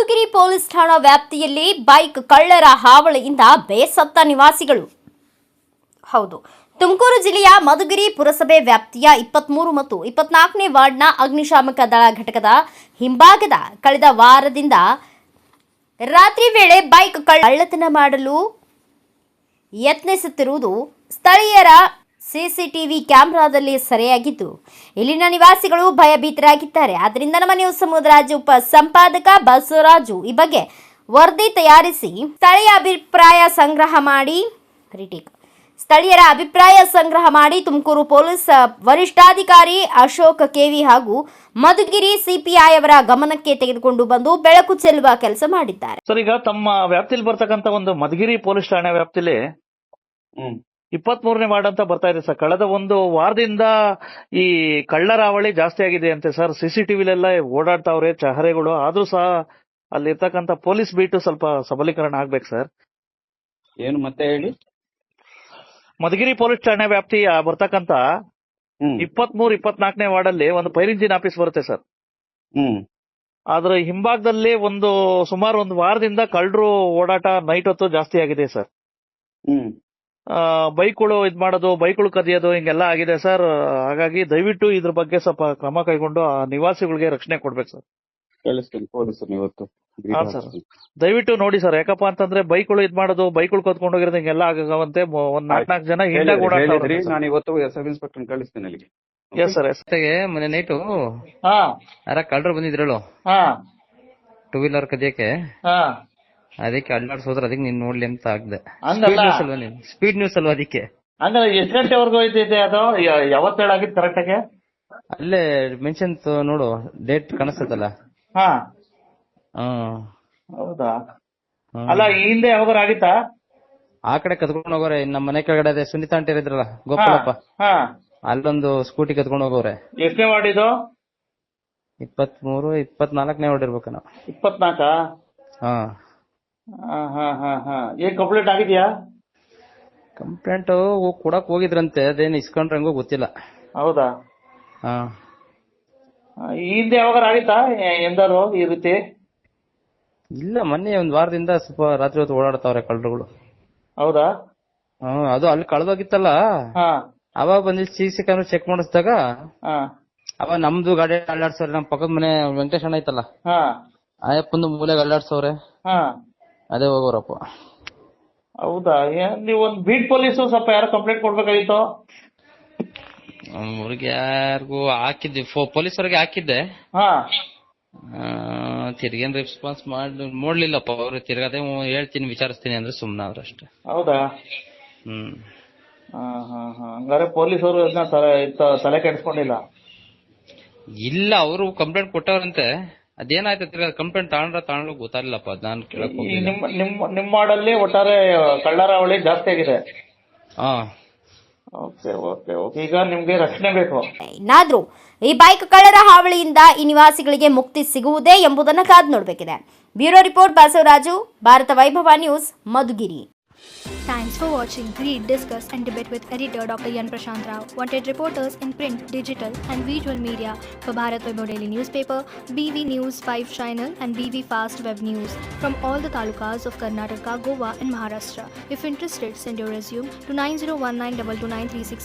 Madhugiri police ಠಾಣಾ ವ್ಯಾಪ್ತಿಯಲ್ಲಿ bike ಕಳ್ಳರ ಹಾವಳಿಯಿಂದ ಬೇಸತ್ತ ನಿವಾಸಿಗಳು. ಹೌದು, ತುಮಕೂರು ಜಿಲ್ಲೆಯ ಮಧುಗಿರಿ ಪುರಸಭೆ ವ್ಯಾಪ್ತಿಯ 23 ಮತ್ತು 24ನೇ ವಾರ್ಡ್ನ ಅಗ್ನಿಶಾಮಕ ದಳ ಘಟಕದ ಹಿಂಭಾಗದ ಕಳೆದ ವಾರದಿಂದ ರಾತ್ರಿ ವೇಳೆ ಬೈಕ್ ಕಳ್ಳತನ ಮಾಡಲು ಯತ್ನಿಸುತ್ತಿರುವುದು ಸ್ಥಳೀಯರ ಸಿಸಿಟಿವಿ ಕ್ಯಾಮೆರಾದಲ್ಲಿ ಸೆರೆಯಾಗಿದ್ದು, ಇಲ್ಲಿನ ನಿವಾಸಿಗಳು ಭಯಭೀತರಾಗಿದ್ದಾರೆ. ಆದ್ದರಿಂದ ನಮ್ಮ ನ್ಯೂಸ್ ಸಮುದ್ರಾಜ್ ಉಪ ಸಂಪಾದಕ ಬಸವರಾಜು ಈ ಬಗ್ಗೆ ವರದಿ ತಯಾರಿಸಿ ಸ್ಥಳೀಯರ ಅಭಿಪ್ರಾಯ ಸಂಗ್ರಹ ಮಾಡಿ ತುಮಕೂರು ಪೊಲೀಸ್ ವರಿಷ್ಠಾಧಿಕಾರಿ ಅಶೋಕ್ ಕೆವಿ ಹಾಗೂ ಮಧುಗಿರಿ ಸಿಪಿಐ ಅವರ ಗಮನಕ್ಕೆ ತೆಗೆದುಕೊಂಡು ಬಂದು ಬೆಳಕು ಚೆಲ್ಲುವ ಕೆಲಸ ಮಾಡಿದ್ದಾರೆ. ಸರ್, ಈಗ ತಮ್ಮ ವ್ಯಾಪ್ತಿಯಲ್ಲಿ ಬರ್ತಕ್ಕಂತ ಒಂದು ಮಧುಗಿರಿ ಪೊಲೀಸ್ ಠಾಣೆ ವ್ಯಾಪ್ತಿಯಲ್ಲಿ 23ನೇ ವಾರ್ಡ್ ಅಂತ ಬರ್ತಾ ಇದೆ ಸರ್. ಕಳೆದ ಒಂದು ವಾರದಿಂದ ಈ ಕಳ್ಳರ ಹಾವಳಿ ಜಾಸ್ತಿ ಆಗಿದೆ ಅಂತೆ ಸರ್. ಸಿಸಿಟಿವಿಲೆಲ್ಲ ಓಡಾಡ್ತಾವ್ರೆ ಚಹರೆಗಳು. ಆದ್ರೂ ಸಹ ಅಲ್ಲಿರ್ತಕ್ಕಂಥ ಪೊಲೀಸ್ ಬೀಟು ಸ್ವಲ್ಪ ಸಬಲೀಕರಣ ಆಗ್ಬೇಕು ಸರ್. ಏನು ಮತ್ತೆ ಹೇಳಿ. ಮಧುಗಿರಿ ಪೊಲೀಸ್ ಠಾಣೆ ವ್ಯಾಪ್ತಿ ಬರ್ತಕ್ಕಂತ 23, 24ನೇ ವಾರ್ಡ್ ಅಲ್ಲಿ ಒಂದು ಫೈರ್ ಇಂಜಿನ್ ಆಫೀಸ್ ಬರುತ್ತೆ ಸರ್. ಅದ್ರ ಹಿಂಭಾಗದಲ್ಲಿ ಸುಮಾರು ಒಂದು ವಾರದಿಂದ ಕಳ್ಳರು ಓಡಾಟ ನೈಟ್ ಹೊತ್ತು ಜಾಸ್ತಿ ಆಗಿದೆ ಸರ್. ಬೈಕ್ಗಳು ಮಾಡೋದು, ಬೈಕ್ಗಳು ಕದಿಯೋದು ಹಿಂಗೆಲ್ಲ ಆಗಿದೆ ಸರ್. ಹಾಗಾಗಿ ದಯವಿಟ್ಟು ಇದ್ರ ಬಗ್ಗೆ ಸ್ವಲ್ಪ ಕ್ರಮ ಕೈಗೊಂಡು ಆ ನಿವಾಸಿಗಳಿಗೆ ರಕ್ಷಣೆ ಕೊಡ್ಬೇಕು ಸರ್. ಕಳಿಸ್ತೀನಿ ಪೊಲೀಸರು ಇವತ್ತು. ಸರ್, ದಯವಿಟ್ಟು ನೋಡಿ ಸರ್. ಯಾಕಪ್ಪ ಅಂತಂದ್ರೆ ಬೈಕ್ಗಳು ಮಾಡೋದು, ಬೈಕ್ಗಳು ಕತ್ಕೊಂಡು ಹೋಗಿರೋದು ಹಿಂಗೆಲ್ಲ ಆಗವಂತೆ. ಒಂದ್ 4 ಜನ ಹಿಂದಾಗ ಓಡಾಡ್ತಾರೆ. ನಾನು ಇವತ್ತು ಸಬ್ ಇನ್ಸ್ಪೆಕ್ಟರ್ ಕಳಿಸ್ತೀನಿ ಅಲ್ಲಿಗೆ. Yes sir. ಮೊನ್ನೆ ನೈಟು ಯಾರ ಕಳ್ಳರು ಬಂದಿದ್ರಳು ಟೂ ವೀಲರ್ ಕದಿಯಕ್ಕೆ. ಅದಕ್ಕೆ ಅಲ್ಲಾಡ್ಸೋದ್ರ ಅದಕ್ಕೆ ನೀನ್ ನೋಡ್ಲಿ ಅಂತ ಆಗ್ದೆ. ಸ್ಪೀಡ್ ನ್ಯೂಸ್ ಅಲ್ವಾ ಅದಕ್ಕೆ. ಅಂದ್ರೆ ಎಷ್ಟು ಗಂಟೆವರೆಗೂ ಐತೆ ಅದು? ಯಾವತ್ತು ಹೇಳಾಗಿತ್ತು ಕರೆಕ್ಟ್ ಆಗಿ? ಅಲ್ಲೇ ಮೆನ್ಷನ್ ನೋಡು, ಡೇಟ್ ಕಾಣಿಸ್ತದಲ್ಲ. ಹೌದಾ? ಅಲ್ಲ, ಈ ಹಿಂದೆ ಯಾವಾಗ ಆಗಿತ್ತಾ? ಆ ಕಡೆ ಕತ್ಕೊಂಡು ಹೋಗೋರೆ. ನಮ್ಮ ಮನೆ ಕೆಳಗಡೆ ಅದೇ ಸುನೀತಾ ಆಂಟಿ ಇದ್ರಲ್ಲ, ಗೋಪಾಲಪ್ಪ, ಅಲ್ಲೊಂದು ಸ್ಕೂಟಿ ಕತ್ಕೊಂಡು ಹೋಗೋರೆ. ಎಷ್ಟನೇ ವಾರ್ಡ್ ಇದು? 23, 24ನೇ ವಾರ್ಡ್ ಇರ್ಬೇಕು ನಾವು. 24? ಏನ್ ಕಂಪ್ಲೇಂಟ್ ಆಗಿದ್ಯಾ? ಕಂಪ್ಲೇಂಟ್ ಕೊಡಕ್ ಹೋಗಿದ್ರಂತೆ, ಅದೇನು ಇಸ್ಕೊಂಡ್ರೆ ಹಂಗೋ ಗೊತ್ತಿಲ್ಲ. ಹೌದಾ? ಈ ಹಿಂದೆ ಯಾವಾಗ ಆಗಿತ್ತಾ ಎಂದಾರು ಈ ರೀತಿ? ಇಲ್ಲ, ಮೊನ್ನೆ ಒಂದ್ ವಾರದಿಂದ ಸ್ವಲ್ಪ ರಾತ್ರಿ ಹೊತ್ತು ಓಡಾಡ್ತಾವ್ರೆ ಕಳ್ಳರುಗಳು. ಹೌದಾ? ಅದು ಅಲ್ಲಿ ಕಳೆದೋಗಿತ್ತಲ್ಲ, ಅವಾಗ ಬಂದಿ ಸಿಸಿ ಕ್ಯಾಮ್ರಾ ಚೆಕ್ ಮಾಡಿಸಿದಾಗ ಅವಾಗ ನಮ್ದು ಗಾಡಿ ಅಲ್ಲಾಡ್ಸವ್ರೆ. ನಮ್ ಪಕ್ಕದ ಮನೆ ವೆಂಕಟೇಶ್ ಅಣ್ಣ ಐತಲ್ಲ, ಅಯ್ಯಪ್ಪಂದು ಮೂಲೆಗೆ ಅಲ್ಲಾಡ್ಸವ್ರೆ. ಅದೇ ಹೋಗೋರಪ್ಪ. ಹೌದಾ? ನೀವು ಒಂದು ಬೀಟ್ ಪೊಲೀಸು ಸ್ವಲ್ಪ ಯಾರು ಕಂಪ್ಲೇಂಟ್ ಕೊಡ್ಬೇಕಾಗಿತ್ತು. ಅವ್ರಿಗೆ ಯಾರಿಗೂ ಹಾಕಿದ್ದೆ, ಪೊಲೀಸರಿಗೆ ಹಾಕಿದ್ದೆ. ತಿರ್ಗೇನ್ ರೆಸ್ಪಾನ್ಸ್ ನೋಡ್ಲಿಲ್ಲಪ್ಪ ಅವ್ರು. ತಿರ್ಗದೆ ಹೇಳ್ತೀನಿ, ವಿಚಾರಿಸ್ತೀನಿ ಅಂದ್ರೆ ಸುಮ್ನಾದ್ರು ಅಷ್ಟೇ. ಹೌದಾ? ಹಂಗಾರೆ ಪೊಲೀಸರು ತಲೆ ಕೆಡಿಸ್ಕೊಂಡಿಲ್ಲ. ಇಲ್ಲ, ಅವರು ಕಂಪ್ಲೇಂಟ್ ಕೊಟ್ಟವ್ರಂತೆ. ಅದೇನಾಯ್ತು ಕಂಪ್ಲೇಂಟ್ ತಗೊಂಡ್ರ ಗೊತ್ತಾಗ್ಲಿಲ್ಲಪ್ಪ. ನಾನು ಕೇಳಕ್ ಹೋಗಿಲ್ಲ. ನಿಮ್ಮ ವಾರ್ಡಲ್ಲಿ ಒಟ್ಟಾರೆ ಕಳ್ಳರ ಹಾವಳಿ ಜಾಸ್ತಿ ಆಗಿದೆ. ಈಗ ನಿಮ್ಗೆ ರಕ್ಷಣೆ ಬೇಕು. ಇನ್ನಾದ್ರೂ ಈ ಬೈಕ್ ಕಳ್ಳರ ಹಾವಳಿಯಿಂದ ಈ ನಿವಾಸಿಗಳಿಗೆ ಮುಕ್ತಿ ಸಿಗುವುದೇ ಎಂಬುದನ್ನು ಕಾದು ನೋಡಬೇಕಿದೆ. ಬ್ಯೂರೋ ರಿಪೋರ್ಟ್ ಬಸವರಾಜು, ಭಾರತ ವೈಭವ news, Madhugiri. Thanks for watching. Read, discuss and debate with editor Dr. Yan Prashant Rao. Wanted reporters in print, digital and visual media for Bharat Vaibhav Daily Newspaper, BV News 5 Channel and BV Fast Web News from all the talukas of Karnataka, Goa and Maharashtra. If interested, send your resume to 9019229369.